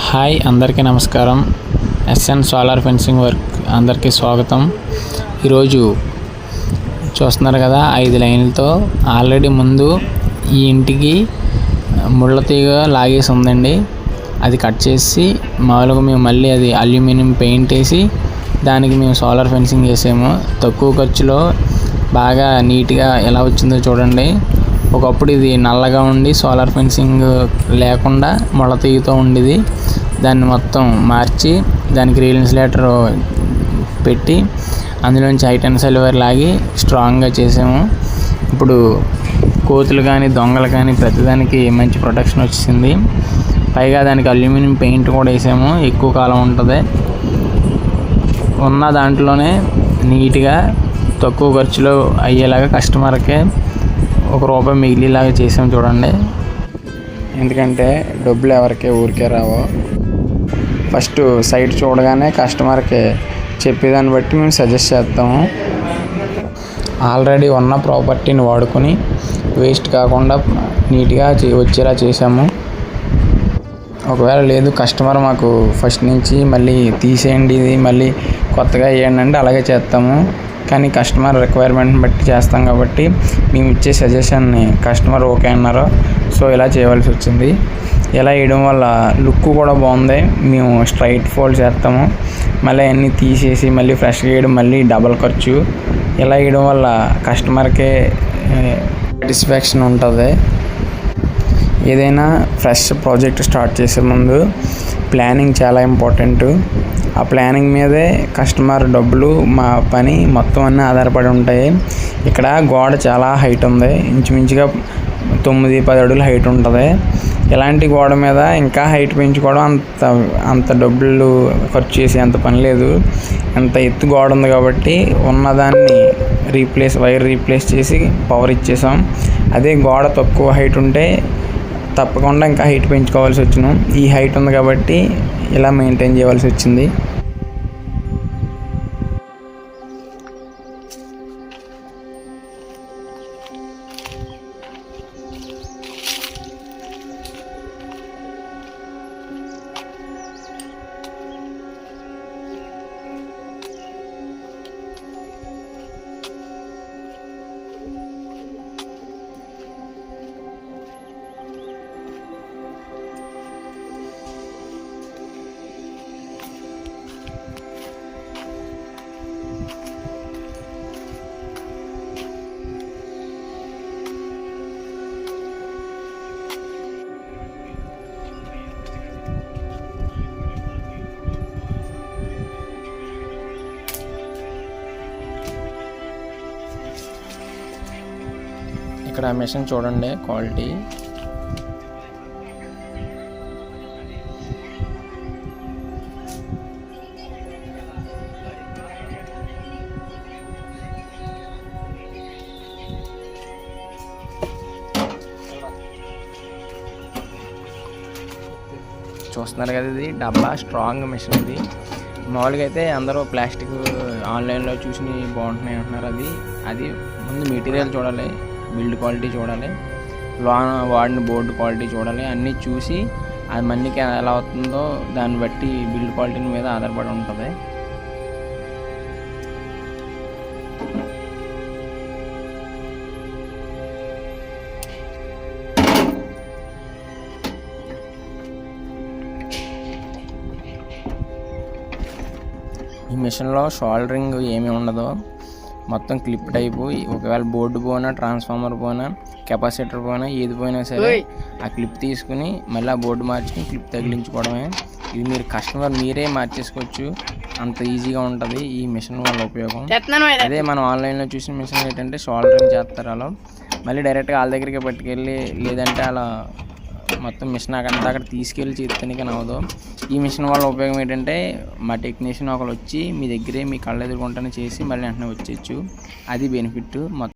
Hi అందరికీ నమస్కారం. SN solar fencing work అందరికీ స్వాగతం. ఈరోజు చూస్తున్నారు కదా, 5 లైన్లతో ఆల్రెడీ ముందు ఈ ఇంటికి ముళ్ళ తీగ లాగేసి ఉందండి. అది కట్ చేసి మామూలుగా మేము మళ్ళీ అది అల్యూమినియం పెయింట్ వేసి దానికి మేము సోలార్ ఫెన్సింగ్ వేసాము. తక్కువ ఖర్చులో బాగా నీట్గా ఎలా వచ్చిందో చూడండి. ఒకప్పుడు ఇది నల్లగా ఉండి సోలార్ ఫెన్సింగ్ లేకుండా ముళ్ళ తీగతో ఉండేది. దాన్ని మొత్తం మార్చి దానికి రీల్ ఇన్సులేటర్ పెట్టి అందులోంచి హై-టెన్సైల్ వైర్ లాగి స్ట్రాంగ్గా చేసాము. ఇప్పుడు కోతులు కానీ దొంగలు కానీ ప్రతిదానికి మంచి ప్రొటెక్షన్ వచ్చింది. పైగా దానికి అల్యూమినియం పెయింట్ కూడా వేసాము, ఎక్కువ కాలం ఉంటుంది. ఉన్న దాంట్లోనే నీట్గా తక్కువ ఖర్చులో అయ్యేలాగా కస్టమర్కే ₹1 మిగిలిలాగా చేసాము చూడండి. ఎందుకంటే డబ్బులు ఎవరికే ఊరికే రావో. ఫస్ట్ సైట్ చూడగానే కస్టమర్కి చెప్పేదాన్ని బట్టి మేము సజెస్ట్ చేస్తాము. ఆల్రెడీ ఉన్న ప్రాపర్టీని వాడుకొని వేస్ట్ కాకుండా నీట్గా వచ్చేలా చేసాము. ఒకవేళ లేదు కస్టమర్ మాకు ఫస్ట్ నుంచి మళ్ళీ తీసేయండి, ఇది మళ్ళీ కొత్తగా వేయండి అంటే అలాగే చేస్తాము. కానీ కస్టమర్ రిక్వైర్మెంట్ని బట్టి చేస్తాం కాబట్టి మేము ఇచ్చే సజెషన్ని కస్టమర్ ఓకే అన్నారు. సో ఇలా చేయవలసి వచ్చింది. ఇలా వేయడం వల్ల లుక్ కూడా బాగుంది. మేము స్ట్రైట్ ఫోల్డ్ చేస్తాము, మళ్ళీ అన్నీ తీసేసి మళ్ళీ ఫ్రెష్గా వేయడం మళ్ళీ డబల్ ఖర్చు. ఇలా వేయడం వల్ల కస్టమర్కే సాటిస్ఫాక్షన్ ఉంటుంది. ఏదైనా ఫ్రెష్ ప్రాజెక్ట్ స్టార్ట్ చేసే ముందు ప్లానింగ్ చాలా ఇంపార్టెంట్. ఆ ప్లానింగ్ మీదే కస్టమర్ డబ్బులు మా పని మొత్తం అన్నీ ఆధారపడి ఉంటాయి. ఇక్కడ గోడ చాలా హైట్ ఉంది, ఇంచుమించుగా 9-10 అడుగుల హైట్ ఉంటుంది. ఇలాంటి గోడ మీద ఇంకా హైట్ పెంచుకోవడం అంత డబ్బులు ఖర్చు చేసి అంత పని లేదు. అంత ఎత్తు గోడ ఉంది కాబట్టి ఉన్నదాన్ని వైర్ రీప్లేస్ చేసి పవర్ ఇచ్చేసాం. అదే గోడ తక్కువ హైట్ ఉంటే తప్పకుండా ఇంకా హైట్ పెంచుకోవాల్సి వచ్చిన. ఈ హైట్ ఉంది కాబట్టి ఇలా మెయింటైన్ చేయవలసి వచ్చింది. ఇక్కడ మెషిన్ చూడండి క్వాలిటీ. చూస్తున్నారు కదా, ఇది డబ్బా స్ట్రాంగ్ మెషిన్. ఇది మామూలుగా అయితే అందరూ ప్లాస్టిక్ ఆన్లైన్లో చూసి బాగుంటున్నాయి అంటున్నారు. అది ముందు మెటీరియల్ చూడాలి, బిల్డ్ క్వాలిటీ చూడాలి, లోన వాడిన బోర్డు క్వాలిటీ చూడాలి. అన్నీ చూసి అది మనకి ఎలా అవుతుందో దాన్ని బట్టి బిల్డ్ క్వాలిటీ మీద ఆధారపడి ఉంటుంది. ఈ మిషన్లో షోల్డరింగ్ ఏమీ ఉండదు, మొత్తం క్లిప్ టైపు. ఒకవేళ బోర్డు పోయినా, ట్రాన్స్ఫార్మర్ పోయినా, కెపాసిటర్ పోయినా, ఏది పోయినా సరే ఆ క్లిప్ తీసుకుని మళ్ళీ ఆ బోర్డు మార్చుకుని క్లిప్ తగిలించుకోవడమే. ఇది మీరు కస్టమర్ మీరే మార్చేసుకోవచ్చు, అంత ఈజీగా ఉంటుంది ఈ మిషన్ వల్ల ఉపయోగం. అదే మనం ఆన్లైన్లో చూసిన మిషన్ ఏంటంటే షోల్డరింగ్ చేస్తారు, అలా మళ్ళీ డైరెక్ట్గా వాళ్ళ దగ్గరికి పట్టుకెళ్ళి లేదంటే అలా మొత్తం మిషన్ అక్కడ తీసుకెళ్ళి చేస్తానికి అవ్వదు. ఈ మిషన్ వల్ల ఉపయోగం ఏంటంటే మా టెక్నీషియన్ ఒకరు వచ్చి మీ దగ్గరే మీ కళ్ళ ఎదురుకుంటానే చేసి మళ్ళీ వెంటనే వచ్చేయచ్చు. అది బెనిఫిట్.